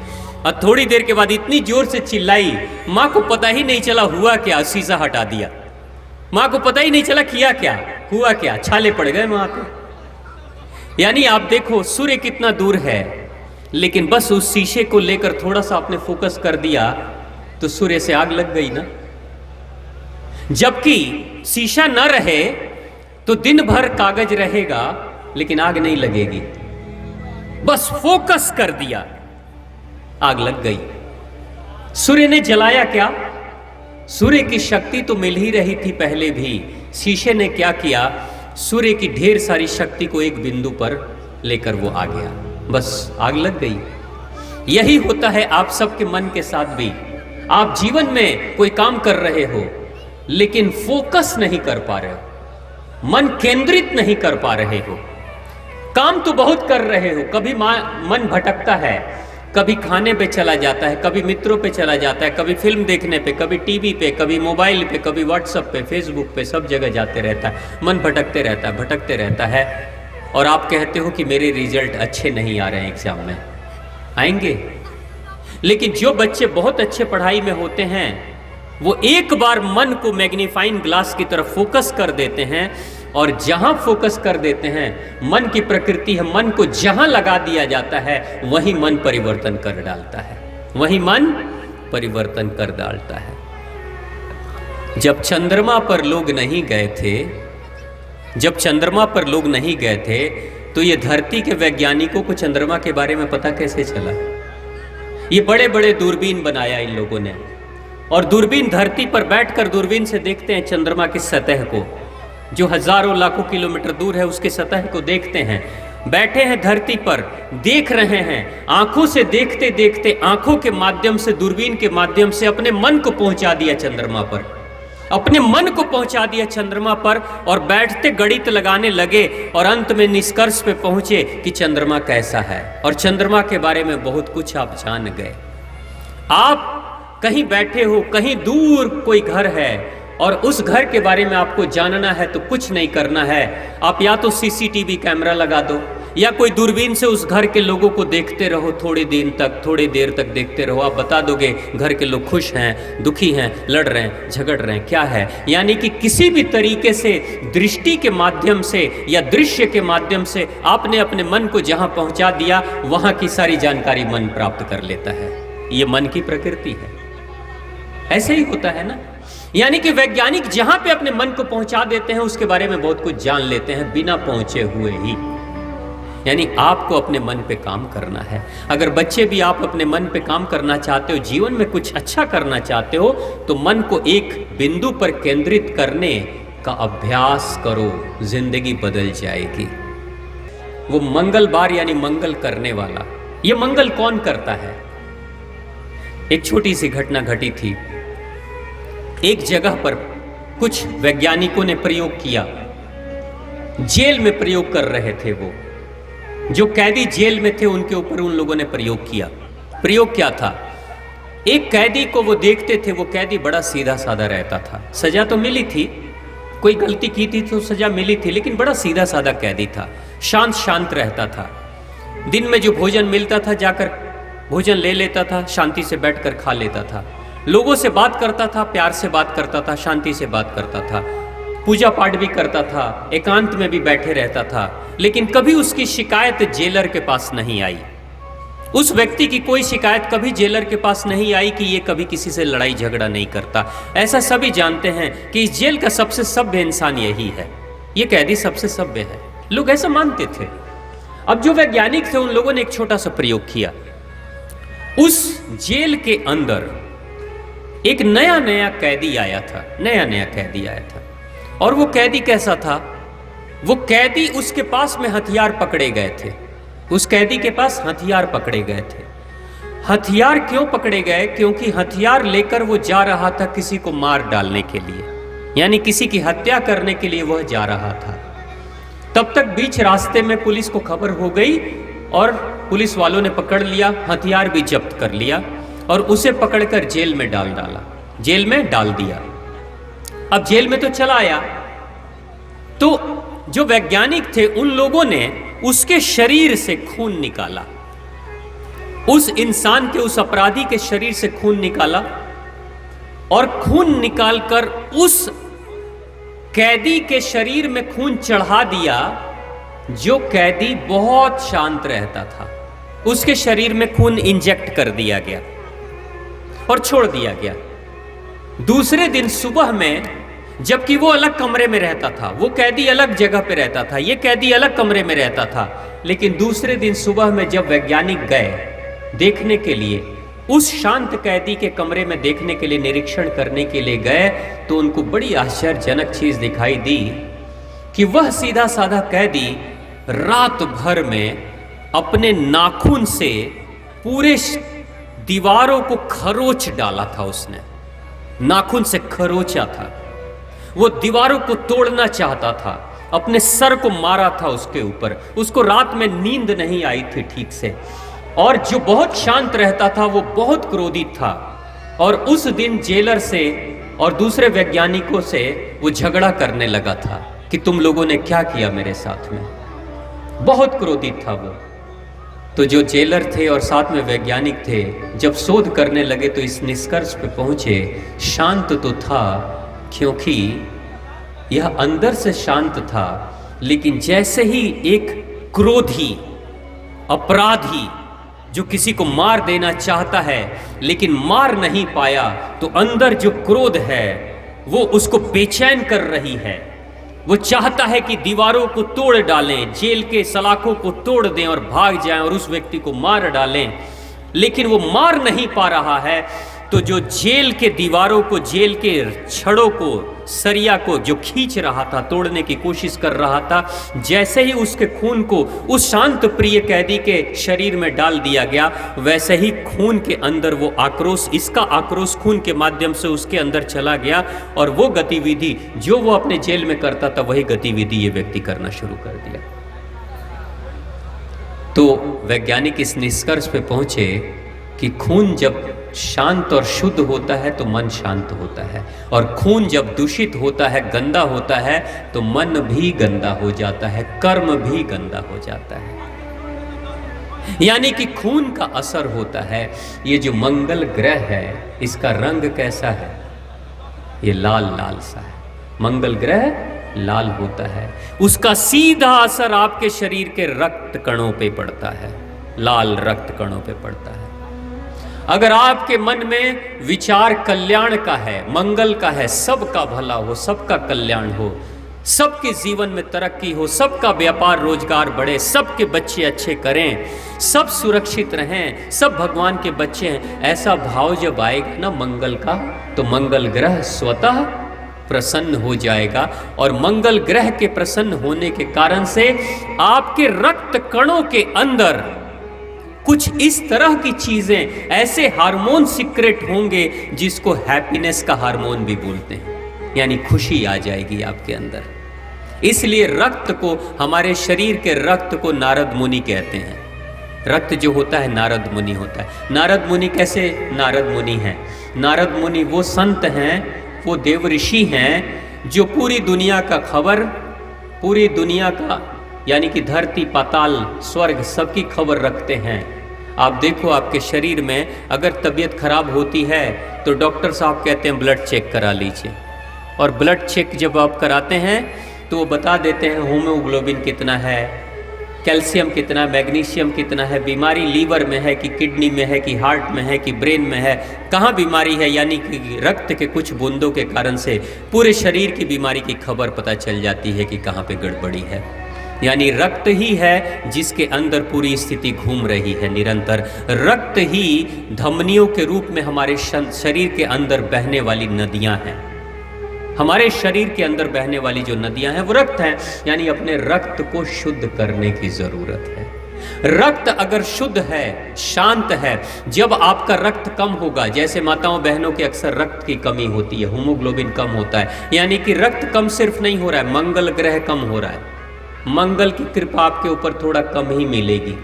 और थोड़ी देर के बाद इतनी जोर से चिल्लाई, माँ को पता ही नहीं चला हुआ क्या, शीशा हटा दिया, माँ को पता ही नहीं चला किया क्या, हुआ क्या, छाले पड़ गए वहां पे। यानी आप देखो सूर्य कितना दूर है, लेकिन बस उस शीशे को लेकर थोड़ा सा आपने फोकस कर दिया तो सूर्य से आग लग गई ना। जबकि शीशा न रहे तो दिन भर कागज रहेगा लेकिन आग नहीं लगेगी, बस फोकस कर दिया आग लग गई। सूर्य ने जलाया क्या, सूर्य की शक्ति तो मिल ही रही थी पहले भी, शीशे ने क्या किया, सूर्य की ढेर सारी शक्ति को एक बिंदु पर लेकर वो आ गया, बस आग लग गई। यही होता है आप सबके मन के साथ भी। आप जीवन में कोई काम कर रहे हो लेकिन फोकस नहीं कर पा रहे हो, मन केंद्रित नहीं कर पा रहे हो, काम तो बहुत कर रहे हो, कभी मन भटकता है, कभी खाने पे चला जाता है, कभी मित्रों पे चला जाता है, कभी फिल्म देखने पे, कभी टीवी पे, कभी मोबाइल पे, कभी व्हाट्सएप पे, फेसबुक पे, सब जगह जाते रहता है, मन भटकते रहता है, भटकते रहता है। और आप कहते हो कि मेरे रिजल्ट अच्छे नहीं आ रहे हैं एग्जाम में, आएंगे। लेकिन जो बच्चे बहुत अच्छे पढ़ाई में होते हैं वो एक बार मन को मैग्नीफाइंग ग्लास की तरफ फोकस कर देते हैं, और जहां फोकस कर देते हैं, मन की प्रकृति है, मन को जहां लगा दिया जाता है वहीं मन परिवर्तन कर डालता है, वहीं मन परिवर्तन कर डालता है। जब चंद्रमा पर लोग नहीं गए थे, जब चंद्रमा पर लोग नहीं गए थे, तो ये धरती के वैज्ञानिकों को चंद्रमा के बारे में पता कैसे चला? ये बड़े बड़े दूरबीन बनाया इन लोगों ने, और दूरबीन धरती पर बैठकर दूरबीन से देखते हैं चंद्रमा की सतह को, जो हजारों लाखों किलोमीटर दूर है उसके सतह को देखते हैं। बैठे हैं धरती पर, देख रहे हैं, आंखों से देखते देखते, आंखों के माध्यम से, दूरबीन के माध्यम से अपने मन को पहुंचा दिया चंद्रमा पर, अपने मन को पहुंचा दिया चंद्रमा पर, और बैठते गणित लगाने लगे और अंत में निष्कर्ष पे पहुंचे कि चंद्रमा कैसा है, और चंद्रमा के बारे में बहुत कुछ आप जान गए। आप कहीं बैठे हो, कहीं दूर कोई घर है, और उस घर के बारे में आपको जानना है तो कुछ नहीं करना है, आप या तो सीसीटीवी कैमरा लगा दो, या कोई दूरबीन से उस घर के लोगों को देखते रहो, थोड़ी देर तक देखते रहो। आप बता दोगे घर के लोग खुश हैं, दुखी हैं, लड़ रहे हैं, झगड़ रहे हैं, क्या है। यानी कि किसी भी तरीके से दृष्टि के माध्यम से या दृश्य के माध्यम से आपने अपने मन को जहां पहुंचा दिया, वहां की सारी जानकारी मन प्राप्त कर लेता है। ये मन की प्रकृति है, ऐसे ही होता है ना। यानी कि वैज्ञानिक जहां पे अपने मन को पहुंचा देते हैं उसके बारे में बहुत कुछ जान लेते हैं बिना पहुंचे हुए ही। यानी आपको अपने मन पे काम करना है। अगर बच्चे भी आप अपने मन पे काम करना चाहते हो, जीवन में कुछ अच्छा करना चाहते हो, तो मन को एक बिंदु पर केंद्रित करने का अभ्यास करो, जिंदगी बदल जाएगी। वो मंगलवार यानी मंगल करने वाला। ये मंगल कौन करता है? एक छोटी सी घटना घटी थी। एक जगह पर कुछ वैज्ञानिकों ने प्रयोग किया, जेल में प्रयोग कर रहे थे। वो जो कैदी जेल में थे उनके ऊपर उन लोगों ने प्रयोग किया। प्रयोग क्या था? एक कैदी को वो देखते थे, वो कैदी बड़ा सीधा साधा रहता था। सजा तो मिली थी, कोई गलती की थी तो सजा मिली थी, लेकिन बड़ा सीधा साधा कैदी था, शांत रहता था। दिन में जो भोजन मिलता था जाकर भोजन ले लेता था, शांति से बैठकर खा लेता था, लोगों से बात करता था, प्यार से बात करता था, शांति से बात करता था, पूजा पाठ भी करता था, एकांत में भी बैठे रहता था। लेकिन कभी उसकी शिकायत जेलर के पास नहीं आई। उस व्यक्ति की कोई शिकायत कभी जेलर के पास नहीं आई कि ये कभी किसी से लड़ाई झगड़ा नहीं करता। ऐसा सभी जानते हैं कि इस जेल का सबसे सभ्य इंसान यही है, ये कैदी सबसे सभ्य है, लोग ऐसा मानते थे। अब जो वैज्ञानिक थे उन लोगों ने एक छोटा सा प्रयोग किया। उस जेल के अंदर एक नया कैदी आया था, नया कैदी आया था। और वो कैदी कैसा था? वो कैदी, उसके पास में हथियार पकड़े गए थे। उस कैदी के पास हथियार पकड़े गए थे। हथियार क्यों पकड़े गए? क्योंकि हथियार लेकर वो जा रहा था किसी को मार डालने के लिए, यानी किसी की हत्या करने के लिए वह जा रहा था। तब तक बीच रास्ते में पुलिस को खबर हो गई और पुलिस वालों ने पकड़ लिया, हथियार भी जब्त कर लिया और उसे पकड़कर जेल में डाला, जेल में डाल दिया। अब जेल में तो चला आया, तो जो वैज्ञानिक थे उन लोगों ने उसके शरीर से खून निकाला, उस इंसान के, उस अपराधी के शरीर से खून निकाला, और खून निकालकर उस कैदी के शरीर में खून चढ़ा दिया। जो कैदी बहुत शांत रहता था उसके शरीर में खून इंजेक्ट कर दिया गया और छोड़ दिया गया। दूसरे दिन सुबह में, जबकि वो अलग कमरे में रहता था, वो कैदी अलग जगह पे रहता था, ये कैदी अलग कमरे में रहता था, लेकिन दूसरे दिन सुबह में जब वैज्ञानिक गए देखने के लिए, उस शांत कैदी के कमरे में देखने के लिए, निरीक्षण करने के लिए गए, तो उनको बड़ी आश्चर्यजनक चीज दिखाई दी कि वह सीधा साधा कैदी रात भर में अपने नाखून से पूरे दीवारों को खरोच डाला था। उसने नाखून से खरोचा था, वो दीवारों को तोड़ना चाहता था, अपने सर को मारा था उसके ऊपर। उसको रात में नींद नहीं आई थी ठीक से, और जो बहुत शांत रहता था वो बहुत क्रोधित था। और उस दिन जेलर से और दूसरे वैज्ञानिकों से वो झगड़ा करने लगा था कि तुम लोगों ने क्या किया मेरे साथ में। बहुत क्रोधित था वो। तो जो जेलर थे और साथ में वैज्ञानिक थे, जब शोध करने लगे तो इस निष्कर्ष पे पहुंचे, शांत तो था क्योंकि यह अंदर से शांत था, लेकिन जैसे ही एक क्रोधी अपराधी जो किसी को मार देना चाहता है लेकिन मार नहीं पाया, तो अंदर जो क्रोध है वो उसको बेचैन कर रही है। वो चाहता है कि दीवारों को तोड़ डालें, जेल के सलाखों को तोड़ दें और भाग जाएं और उस व्यक्ति को मार डालें, लेकिन वो मार नहीं पा रहा है। तो जो जेल के दीवारों को, जेल के छड़ों को, सरिया को जो खींच रहा था, तोड़ने की कोशिश कर रहा था, जैसे ही उसके खून को उस शांत प्रिय कैदी के शरीर में डाल दिया गया, वैसे ही खून के अंदर वो आक्रोश, इसका आक्रोश खून के माध्यम से उसके अंदर चला गया और वो गतिविधि जो वो अपने जेल में करता था, वही गतिविधि ये व्यक्ति करना शुरू कर दिया। तो वैज्ञानिक इस निष्कर्ष पे पहुंचे कि खून जब शांत और शुद्ध होता है तो मन शांत होता है, और खून जब दूषित होता है, गंदा होता है, तो मन भी गंदा हो जाता है, कर्म भी गंदा हो जाता है। यानी कि खून का असर होता है। ये जो मंगल ग्रह है, इसका रंग कैसा है? ये लाल लाल सा है। मंगल ग्रह लाल होता है, उसका सीधा असर आपके शरीर के रक्त कणों पे पड़ता है, लाल रक्त कणों पे पड़ता है। अगर आपके मन में विचार कल्याण का है, मंगल का है, सबका भला हो, सबका कल्याण हो, सबके जीवन में तरक्की हो, सबका व्यापार रोजगार बढ़े, सबके बच्चे अच्छे करें, सब सुरक्षित रहें, सब भगवान के बच्चे हैं, ऐसा भाव जब आएगा ना मंगल का, तो मंगल ग्रह स्वतः प्रसन्न हो जाएगा। और मंगल ग्रह के प्रसन्न होने के कारण से आपके रक्त कणों के अंदर कुछ इस तरह की चीजें, ऐसे हार्मोन सीक्रेट होंगे जिसको हैप्पीनेस का हार्मोन भी बोलते हैं, यानी खुशी आ जाएगी आपके अंदर। इसलिए रक्त को, हमारे शरीर के रक्त को नारद मुनि कहते हैं। रक्त जो होता है नारद मुनि होता है। नारद मुनि कैसे नारद मुनि हैं? नारद मुनि वो संत हैं, वो देव ऋषि हैं जो पूरी दुनिया का खबर, पूरी दुनिया का यानी कि धरती, पाताल, स्वर्ग, सबकी खबर रखते हैं। आप देखो, आपके शरीर में अगर तबीयत खराब होती है तो डॉक्टर साहब कहते हैं ब्लड चेक करा लीजिए, और ब्लड चेक जब आप कराते हैं तो वो बता देते हैं हीमोग्लोबिन कितना है, कैल्शियम कितना, मैग्नीशियम कितना है, बीमारी लीवर में है कि किडनी में है कि हार्ट में है कि ब्रेन में है, कहाँ बीमारी है, यानी कि रक्त के कुछ बूंदों के कारण से पूरे शरीर की बीमारी की खबर पता चल जाती है कि कहाँ पे गड़बड़ी है। यानी रक्त ही है जिसके अंदर पूरी स्थिति घूम रही है निरंतर। रक्त ही धमनियों के रूप में हमारे शरीर के अंदर बहने वाली नदियां हैं। हमारे शरीर के अंदर बहने वाली जो नदियां हैं वो रक्त हैं। यानी अपने रक्त को शुद्ध करने की जरूरत है। रक्त अगर शुद्ध है, शांत है, जब आपका रक्त कम होगा, जैसे माताओं बहनों के अक्सर रक्त की कमी होती है, हीमोग्लोबिन कम होता है, यानी कि रक्त कम सिर्फ नहीं हो रहा है, मंगल ग्रह कम हो रहा है, मंगल की कृपा आपके ऊपर थोड़ा कम ही मिलेगी।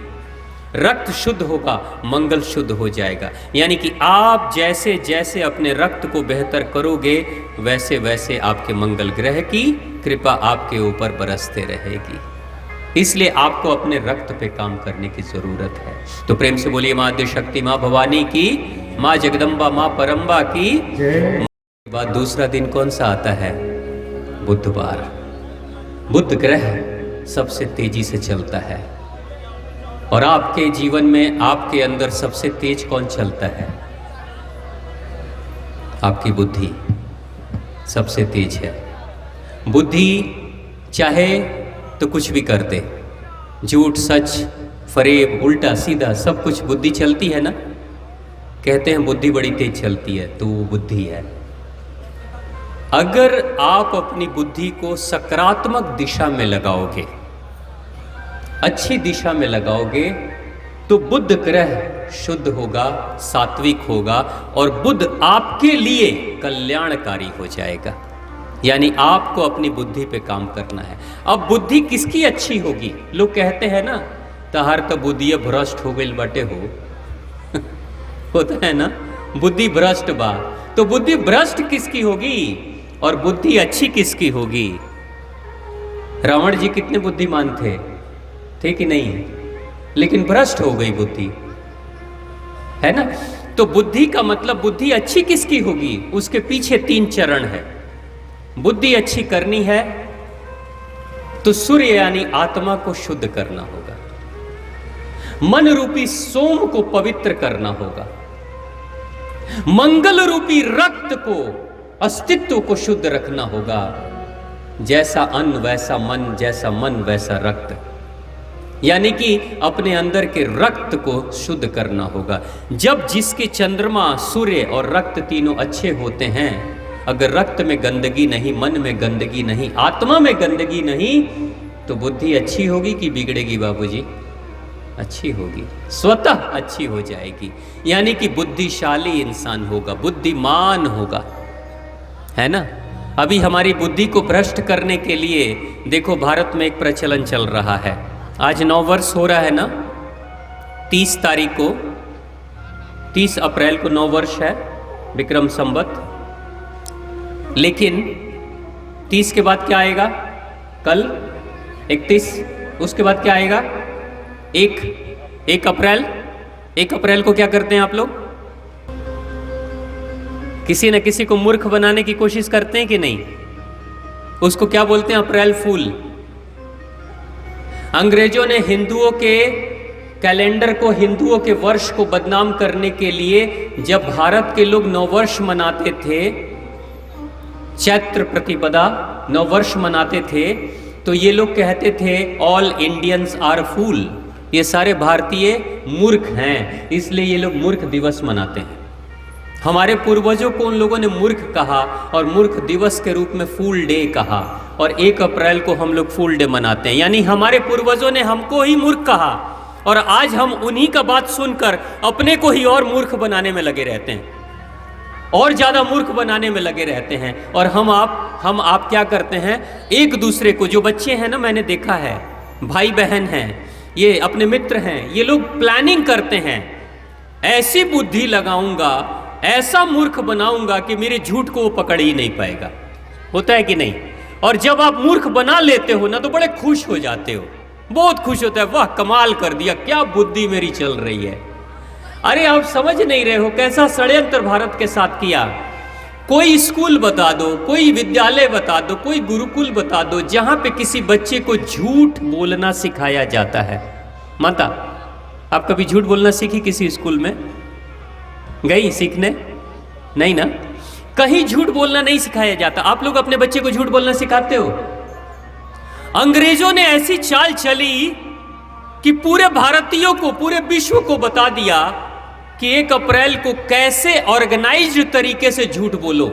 रक्त शुद्ध होगा, मंगल शुद्ध हो जाएगा। यानी कि आप जैसे जैसे अपने रक्त को बेहतर करोगे, वैसे वैसे आपके मंगल ग्रह की कृपा आपके ऊपर बरसते रहेगी। इसलिए आपको अपने रक्त पे काम करने की जरूरत है। तो प्रेम से बोलिए माँ आद्य शक्ति, माँ भवानी की, माँ जगदम्बा, माँ परम्बा की। बाद दूसरा दिन कौन सा आता है? बुधवार। बुध ग्रह सबसे तेजी से चलता है, और आपके जीवन में, आपके अंदर सबसे तेज कौन चलता है? आपकी बुद्धि सबसे तेज है। बुद्धि चाहे तो कुछ भी कर दे, झूठ, सच, फरेब, उल्टा सीधा सब कुछ बुद्धि चलती है ना। कहते हैं बुद्धि बड़ी तेज चलती है, तो वो बुद्धि है। अगर आप अपनी बुद्धि को सकारात्मक दिशा में लगाओगे, अच्छी दिशा में लगाओगे, तो बुध ग्रह शुद्ध होगा, सात्विक होगा, और बुध आपके लिए कल्याणकारी हो जाएगा। यानी आपको अपनी बुद्धि पे काम करना है। अब बुद्धि किसकी अच्छी होगी? लोग कहते हैं ना, तहार तो बुद्धि भ्रष्ट हो गई बटे हो होता है ना, बुद्धि भ्रष्ट बा। तो बुद्धि भ्रष्ट किसकी होगी और बुद्धि अच्छी किसकी होगी? रावण जी कितने बुद्धिमान थे कि नहीं? लेकिन भ्रष्ट हो गई बुद्धि, है ना। तो बुद्धि का मतलब बुद्धि अच्छी किसकी होगी, उसके पीछे 3 चरण है। बुद्धि अच्छी करनी है तो सूर्य यानी आत्मा को शुद्ध करना होगा, मन रूपी सोम को पवित्र करना होगा, मंगल रूपी रक्त को अस्तित्व को शुद्ध रखना होगा। जैसा अन्न वैसा मन, जैसा मन वैसा रक्त, यानी कि अपने अंदर के रक्त को शुद्ध करना होगा। जब जिसके चंद्रमा, सूर्य और रक्त तीनों अच्छे होते हैं, अगर रक्त में गंदगी नहीं, मन में गंदगी नहीं, आत्मा में गंदगी नहीं, तो बुद्धि अच्छी होगी कि बिगड़ेगी बाबूजी? अच्छी होगी, स्वतः अच्छी हो जाएगी। यानी कि बुद्धिशाली इंसान होगा, बुद्धिमान होगा, है ना। अभी हमारी बुद्धि को भ्रष्ट करने के लिए देखो भारत में एक प्रचलन चल रहा है। आज 9 वर्ष हो रहा है ना, 30 तारीख को, 30 अप्रैल को 9 वर्ष है विक्रम संवत। लेकिन 30 के बाद क्या आएगा? कल 31, उसके बाद क्या आएगा? 1 अप्रैल। 1 अप्रैल को क्या करते हैं आप लोग? किसी न किसी को मूर्ख बनाने की कोशिश करते हैं कि नहीं? उसको क्या बोलते हैं? अप्रैल फूल। अंग्रेजों ने हिंदुओं के कैलेंडर को, हिंदुओं के वर्ष को बदनाम करने के लिए जब भारत के लोग नववर्ष मनाते थे, चैत्र प्रतिपदा नववर्ष मनाते थे, तो ये लोग कहते थे ऑल इंडियंस आर फूल, ये सारे भारतीय मूर्ख हैं, इसलिए ये लोग मूर्ख दिवस मनाते हैं। हमारे पूर्वजों को उन लोगों ने मूर्ख कहा और मूर्ख दिवस के रूप में फूल डे कहा, और 1 अप्रैल को हम लोग फूल डे मनाते हैं। यानी हमारे पूर्वजों ने हमको ही मूर्ख कहा, और आज हम उन्हीं का बात सुनकर अपने को ही और मूर्ख बनाने में लगे रहते हैं, और ज्यादा मूर्ख बनाने में लगे रहते हैं। और हम आप क्या करते हैं? एक दूसरे को, जो बच्चे हैं ना, मैंने देखा है, भाई बहन हैं, ये अपने मित्र हैं, ये लोग प्लानिंग करते हैं, ऐसी बुद्धि लगाऊंगा, ऐसा मूर्ख बनाऊंगा कि मेरे झूठ को वो पकड़ ही नहीं पाएगा। होता है कि नहीं? और जब आप मूर्ख बना लेते हो ना, तो बड़े खुश हो जाते हो, बहुत खुश होता है, वाह कमाल कर दिया, क्या बुद्धि मेरी चल रही है। अरे आप समझ नहीं रहे हो कैसा षड्यंत्र भारत के साथ किया। कोई स्कूल बता दो, कोई विद्यालय बता दो, कोई गुरुकुल बता दो, जहां पे किसी बच्चे को झूठ बोलना सिखाया जाता है। माता, आप कभी झूठ बोलना सीखी किसी स्कूल में? गई सीखने? नहीं ना, कहीं झूठ बोलना नहीं सिखाया जाता। आप लोग अपने बच्चे को झूठ बोलना सिखाते हो? अंग्रेजों ने ऐसी चाल चली कि पूरे भारतीयों को, पूरे विश्व को बता दिया कि 1 अप्रैल को कैसे ऑर्गेनाइज्ड तरीके से झूठ बोलो,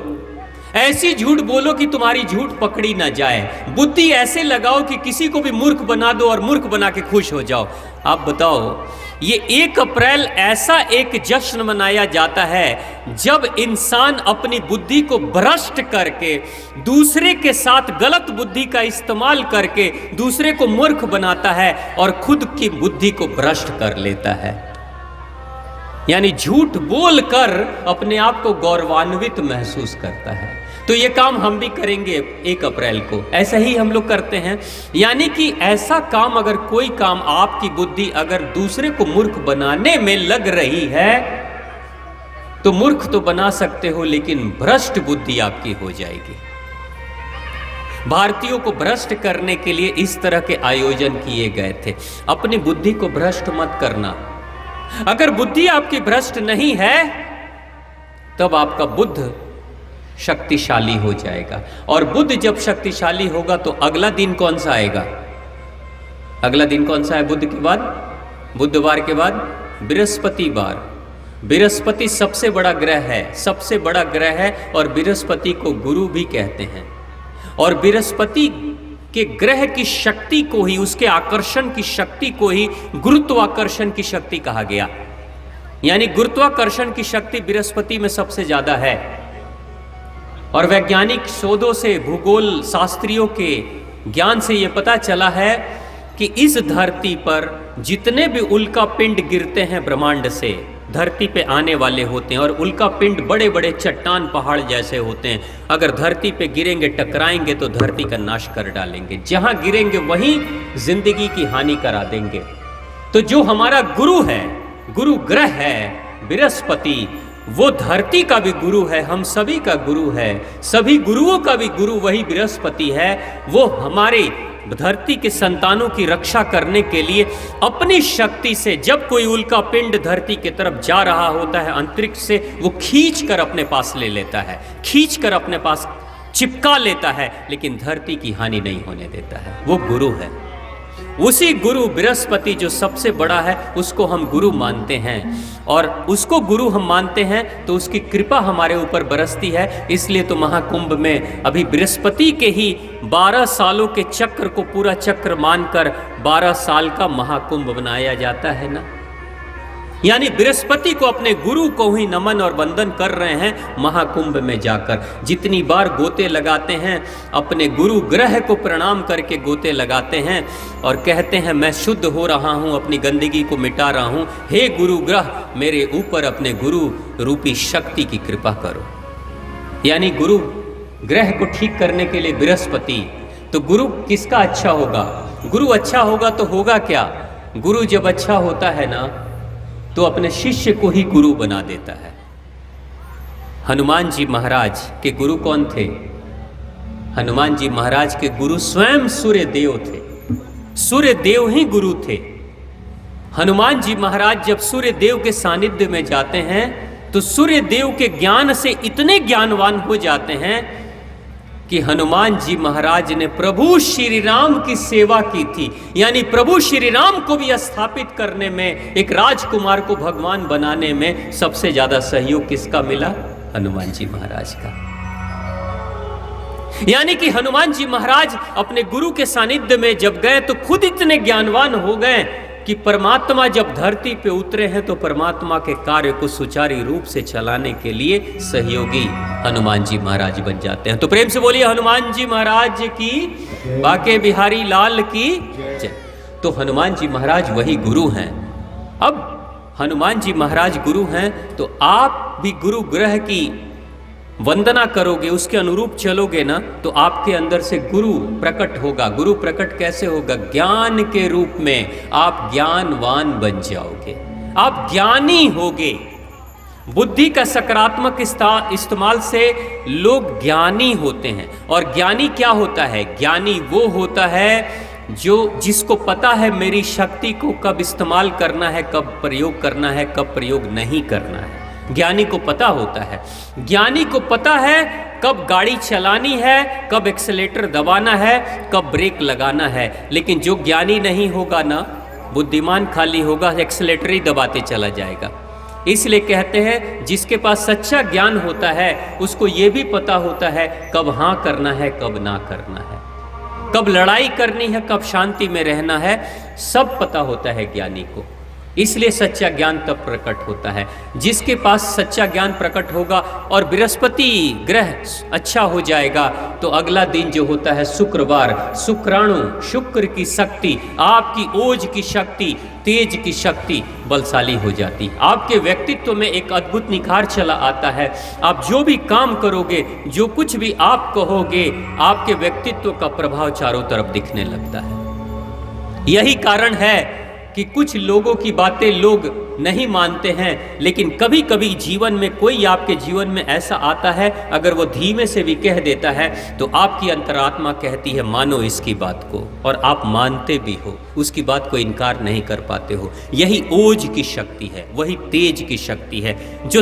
ऐसी झूठ बोलो कि तुम्हारी झूठ पकड़ी ना जाए, बुद्धि ऐसे लगाओ कि किसी को भी मूर्ख बना दो और मूर्ख बना के खुश हो जाओ। आप बताओ, ये 1 अप्रैल ऐसा एक जश्न मनाया जाता है जब इंसान अपनी बुद्धि को भ्रष्ट करके, दूसरे के साथ गलत बुद्धि का इस्तेमाल करके दूसरे को मूर्ख बनाता है और खुद की बुद्धि को भ्रष्ट कर लेता है। यानी झूठ बोलकर अपने आप को गौरवान्वित महसूस करता है। तो ये काम हम भी करेंगे 1 अप्रैल को, ऐसा ही हम लोग करते हैं। यानी कि ऐसा काम, अगर कोई काम आपकी बुद्धि अगर दूसरे को मूर्ख बनाने में लग रही है, तो मूर्ख तो बना सकते हो, लेकिन भ्रष्ट बुद्धि आपकी हो जाएगी। भारतीयों को भ्रष्ट करने के लिए इस तरह के आयोजन किए गए थे। अपनी बुद्धि को भ्रष्ट मत करना। अगर बुद्धि आपकी भ्रष्ट नहीं है, तब आपका बुद्ध शक्तिशाली हो जाएगा। और बुद्ध जब शक्तिशाली होगा, तो अगला दिन कौन सा आएगा? अगला दिन कौन सा है बुद्ध के बाद? बुधवार के बाद बृहस्पतिवार। बृहस्पति सबसे बड़ा ग्रह है, सबसे बड़ा ग्रह है, और बृहस्पति को गुरु भी कहते हैं। और बृहस्पति के ग्रह की शक्ति को ही, उसके आकर्षण की शक्ति को ही गुरुत्वाकर्षण की शक्ति कहा गया। यानी गुरुत्वाकर्षण की शक्ति बृहस्पति में सबसे ज्यादा है। और वैज्ञानिक शोधों से, भूगोल शास्त्रियों के ज्ञान से यह पता चला है कि इस धरती पर जितने भी उल्का पिंड गिरते हैं ब्रह्मांड से, धरती पे आने वाले होते हैं, और उल्का पिंड बड़े बड़े चट्टान पहाड़ जैसे होते हैं। अगर धरती पे गिरेंगे, टकराएंगे, तो धरती का नाश कर डालेंगे। जहां गिरेंगे वहीं जिंदगी की हानि करा देंगे। तो जो हमारा गुरु है, गुरु ग्रह है बृहस्पति, वो धरती का भी गुरु है, हम सभी का गुरु है, सभी गुरुओं का भी गुरु वही बृहस्पति है। वो हमारे धरती के संतानों की रक्षा करने के लिए अपनी शक्ति से जब कोई उल्का पिंड धरती की तरफ जा रहा होता है अंतरिक्ष से, वो खींच कर अपने पास ले लेता है, खींच कर अपने पास चिपका लेता है, लेकिन धरती की हानि नहीं होने देता है। वो गुरु है। उसी गुरु बृहस्पति जो सबसे बड़ा है, उसको हम गुरु मानते हैं, और उसको गुरु हम मानते हैं तो उसकी कृपा हमारे ऊपर बरसती है। इसलिए तो महाकुंभ में अभी बृहस्पति के ही 12 सालों के चक्र को पूरा चक्र मानकर 12 साल का महाकुंभ बनाया जाता है ना। यानी बृहस्पति को, अपने गुरु को ही नमन और वंदन कर रहे हैं महाकुंभ में जाकर। जितनी बार गोते लगाते हैं, अपने गुरु ग्रह को प्रणाम करके गोते लगाते हैं और कहते हैं मैं शुद्ध हो रहा हूं, अपनी गंदगी को मिटा रहा हूं, हे गुरु ग्रह मेरे ऊपर अपने गुरु रूपी शक्ति की कृपा करो। यानी गुरु ग्रह को ठीक करने के लिए बृहस्पति। तो गुरु किसका अच्छा होगा? गुरु अच्छा होगा तो होगा क्या? गुरु जब अच्छा होता है ना, तो अपने शिष्य को ही गुरु बना देता है। हनुमान जी महाराज के गुरु कौन थे? हनुमान जी महाराज के गुरु स्वयं सूर्य देव थे। सूर्य देव ही गुरु थे। हनुमान जी महाराज जब सूर्य देव के सानिध्य में जाते हैं तो सूर्य देव के ज्ञान से इतने ज्ञानवान हो जाते हैं कि हनुमान जी महाराज ने प्रभु श्री राम की सेवा की थी। यानी प्रभु श्री राम को भी स्थापित करने में, एक राजकुमार को भगवान बनाने में सबसे ज्यादा सहयोग किसका मिला? हनुमान जी महाराज का। यानी कि हनुमान जी महाराज अपने गुरु के सानिध्य में जब गए तो खुद इतने ज्ञानवान हो गए कि परमात्मा जब धरती पे उतरे हैं तो परमात्मा के कार्य को सुचारू रूप से चलाने के लिए सहयोगी हनुमान जी महाराज बन जाते हैं। तो प्रेम से बोलिए हनुमान जी महाराज की, बाके बिहारी लाल की जय। तो हनुमान जी महाराज वही गुरु हैं। अब हनुमान जी महाराज गुरु हैं तो आप भी गुरु ग्रह की वंदना करोगे, उसके अनुरूप चलोगे ना, तो आपके अंदर से गुरु प्रकट होगा। गुरु प्रकट कैसे होगा? ज्ञान के रूप में आप ज्ञानवान बन जाओगे, आप ज्ञानी होगे। बुद्धि का सकारात्मक इस्तेमाल से लोग ज्ञानी होते हैं। और ज्ञानी क्या होता है? ज्ञानी वो होता है जिसको पता है मेरी शक्ति को कब इस्तेमाल करना है, कब प्रयोग करना है, कब प्रयोग नहीं करना है। ज्ञानी को पता होता है। ज्ञानी को पता है कब गाड़ी चलानी है, कब एक्सेलेटर दबाना है, कब ब्रेक लगाना है। लेकिन जो ज्ञानी नहीं होगा ना, बुद्धिमान खाली होगा, एक्सेलेटर ही दबाते चला जाएगा। इसलिए कहते हैं जिसके पास सच्चा ज्ञान होता है उसको ये भी पता होता है कब हाँ करना है, कब ना करना है, कब लड़ाई करनी है, कब शांति में रहना है, सब पता होता है ज्ञानी को। इसलिए सच्चा ज्ञान तब प्रकट होता है। जिसके पास सच्चा ज्ञान प्रकट होगा और बृहस्पति ग्रह अच्छा हो जाएगा तो अगला दिन जो होता है शुक्रवार, शुक्राणु, शुक्र की शक्ति, आपकी ओज की शक्ति, तेज की शक्ति बलशाली हो जाती। आपके व्यक्तित्व में एक अद्भुत निखार चला आता है। आप जो भी काम करोगे, जो कुछ भी आप कहोगे, आपके व्यक्तित्व का प्रभाव चारों तरफ दिखने लगता है। यही कारण है कि कुछ लोगों की बातें लोग नहीं मानते हैं, लेकिन कभी कभी जीवन में कोई आपके जीवन में ऐसा आता है, अगर वो धीमे से भी कह देता है तो आपकी अंतरात्मा कहती है मानो इसकी बात को, और आप मानते भी हो, उसकी बात को इनकार नहीं कर पाते हो। यही ओज की शक्ति है, वही तेज की शक्ति है जो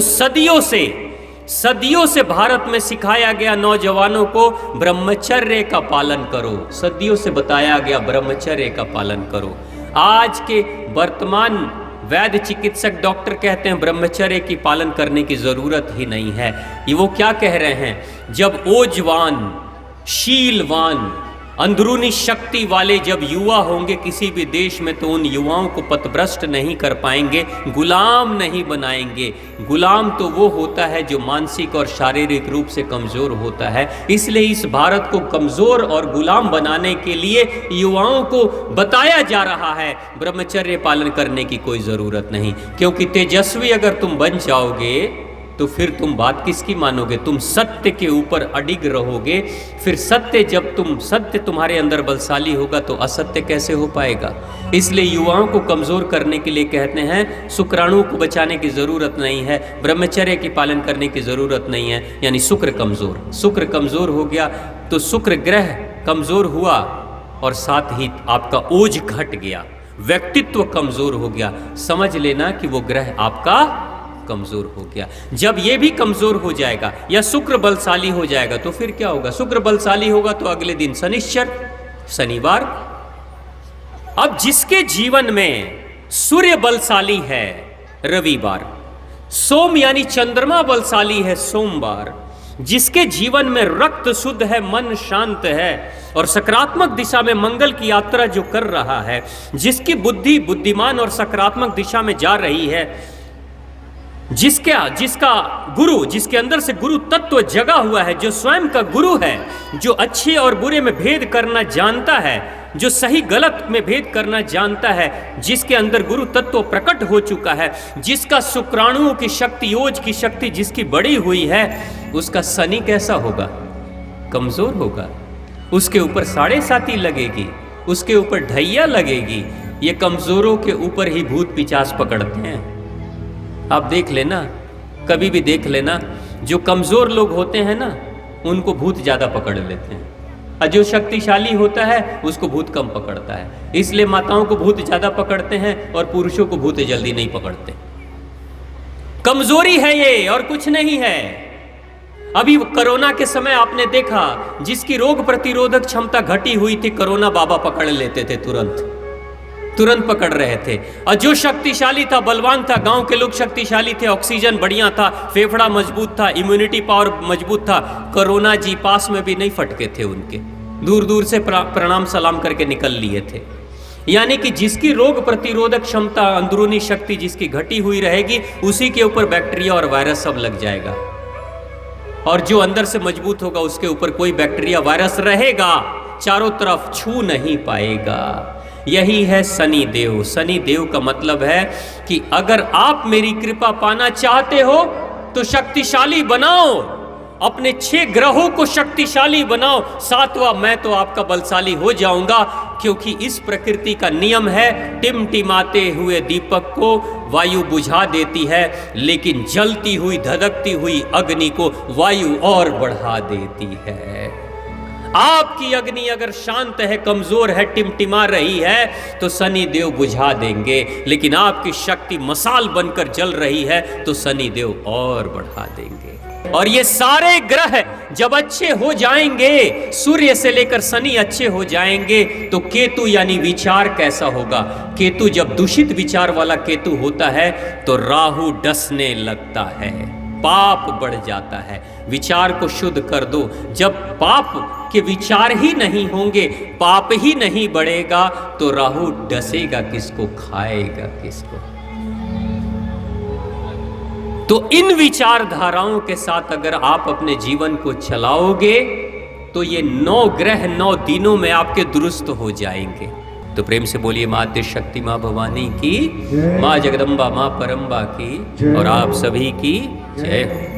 सदियों से भारत में सिखाया गया नौजवानों को ब्रह्मचर्य का पालन करो। सदियों से बताया गया ब्रह्मचर्य का पालन करो। आज के वर्तमान वैद्य चिकित्सक डॉक्टर कहते हैं ब्रह्मचर्य की पालन करने की जरूरत ही नहीं है। ये वो क्या कह रहे हैं? जब ओजवान, शीलवान, अंदरूनी शक्ति वाले जब युवा होंगे किसी भी देश में, तो उन युवाओं को पथभ्रष्ट नहीं कर पाएंगे, गुलाम नहीं बनाएंगे। गुलाम तो वो होता है जो मानसिक और शारीरिक रूप से कमजोर होता है। इसलिए इस भारत को कमजोर और गुलाम बनाने के लिए युवाओं को बताया जा रहा है ब्रह्मचर्य पालन करने की कोई जरूरत नहीं। क्योंकि तेजस्वी अगर तुम बन जाओगे तो फिर तुम बात किसकी मानोगे? तुम सत्य के ऊपर अडिग रहोगे। फिर सत्य तुम्हारे अंदर बलशाली होगा तो असत्य कैसे हो पाएगा? इसलिए युवाओं को कमजोर करने के लिए कहते हैं शुक्राणु को बचाने की जरूरत नहीं है, ब्रह्मचर्य की पालन करने की जरूरत नहीं है। यानी शुक्र कमजोर हो गया तो शुक्र ग्रह कमजोर हुआ और साथ ही आपका ओज घट गया, व्यक्तित्व कमजोर हो गया, समझ लेना कि वो ग्रह आपका कमजोर हो गया। जब ये भी कमजोर हो जाएगा या शुक्र बलशाली हो जाएगा तो फिर क्या होगा? शुक्र बलशाली होगा तो अगले दिन शनिश्चर, शनिवार। अब जिसके जीवन में सूर्य बलशाली है रविवार, सोम यानी चंद्रमा बलशाली है सोमवार, जिसके जीवन में रक्त शुद्ध है, मन शांत है और सकारात्मक दिशा में मंगल की यात्रा जो कर रहा है, जिसकी बुद्धि बुद्धिमान और सकारात्मक दिशा में जा रही है, जिसका गुरु, जिसके अंदर से गुरु तत्व जगा हुआ है, जो स्वयं का गुरु है, जो अच्छे और बुरे में भेद करना जानता है, जो सही गलत में भेद करना जानता है, जिसके अंदर गुरु तत्व प्रकट हो चुका है, जिसका शुक्राणुओं की शक्ति, योज की शक्ति जिसकी बढ़ी हुई है, उसका शनि कैसा होगा? कमजोर होगा। उसके ऊपर 7.5 लगेगी, उसके ऊपर ढैया लगेगी। ये कमजोरों के ऊपर ही भूत पिचास पकड़ते हैं। आप देख लेना, कभी भी देख लेना, जो कमजोर लोग होते हैं ना, उनको भूत ज्यादा पकड़ लेते हैं, और जो शक्तिशाली होता है उसको भूत कम पकड़ता है। इसलिए माताओं को भूत ज्यादा पकड़ते हैं और पुरुषों को भूत जल्दी नहीं पकड़ते। कमजोरी है ये और कुछ नहीं है। अभी कोरोना के समय आपने देखा, जिसकी रोग प्रतिरोधक क्षमता घटी हुई थी, कोरोना बाबा पकड़ लेते थे, तुरंत पकड़ रहे थे। और जो शक्तिशाली था, बलवान था, गांव के लोग शक्तिशाली थे, ऑक्सीजन बढ़िया था, फेफड़ा मजबूत था, इम्यूनिटी पावर मजबूत था, कोरोना जी पास में भी नहीं फटके थे उनके, दूर दूर से प्रणाम सलाम करके निकल लिए थे। यानी कि जिसकी रोग प्रतिरोधक क्षमता, अंदरूनी शक्ति जिसकी घटी हुई रहेगी, उसी के ऊपर बैक्टीरिया और वायरस सब लग जाएगा, और जो अंदर से मजबूत होगा उसके ऊपर कोई बैक्टीरिया वायरस रहेगा, चारों तरफ छू नहीं पाएगा। यही है शनि देव। शनि देव का मतलब है कि अगर आप मेरी कृपा पाना चाहते हो तो शक्तिशाली बनाओ, अपने 6 ग्रहों को शक्तिशाली बनाओ, 7वां मैं तो आपका बलशाली हो जाऊंगा। क्योंकि इस प्रकृति का नियम है, टिमटिमाते हुए दीपक को वायु बुझा देती है, लेकिन जलती हुई धधकती हुई अग्नि को वायु और बढ़ा देती है। आपकी अग्नि अगर शांत है, कमजोर है, टिमटिमा रही है, तो शनि देव बुझा देंगे, लेकिन आपकी शक्ति मसाल बनकर जल रही है तो शनि देव और बढ़ा देंगे। और ये सारे ग्रह जब अच्छे हो जाएंगे, सूर्य से लेकर शनि अच्छे हो जाएंगे, तो केतु यानी विचार कैसा होगा? केतु जब दूषित विचार वाला केतु होता है तो राहु डसने लगता है, पाप बढ़ जाता है। विचार को शुद्ध कर दो। जब पाप के विचार ही नहीं होंगे, पाप ही नहीं बढ़ेगा, तो राहु डसेगा किसको, खाएगा किसको? तो इन विचारधाराओं के साथ अगर आप अपने जीवन को चलाओगे तो ये 9 ग्रह 9 दिनों में आपके दुरुस्त हो जाएंगे। तो प्रेम से बोलिए माँ आद्य शक्ति, माँ भवानी की, माँ जगदम्बा, माँ परम्बा की, और आप सभी की जय हो।